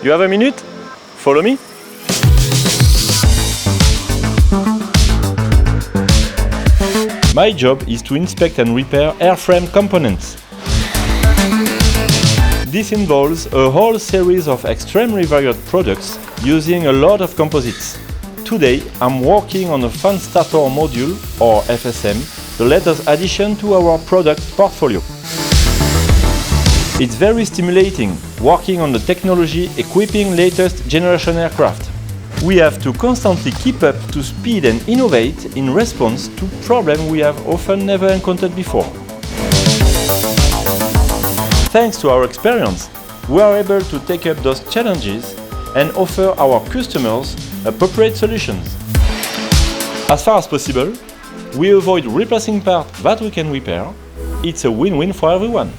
You have a minute? Follow me. My job is to inspect and repair airframe components. This involves a whole series of extremely varied products using a lot of composites. Today, I'm working on a fan starter module, or FSM, the latest addition to our product portfolio. It's very stimulating, working on the technology equipping latest generation aircraft. We have to constantly keep up to speed and innovate in response to problems we have often never encountered before. Thanks to our experience, we are able to take up those challenges and offer our customers appropriate solutions. As far as possible, we avoid replacing parts that we can repair. It's a win-win for everyone.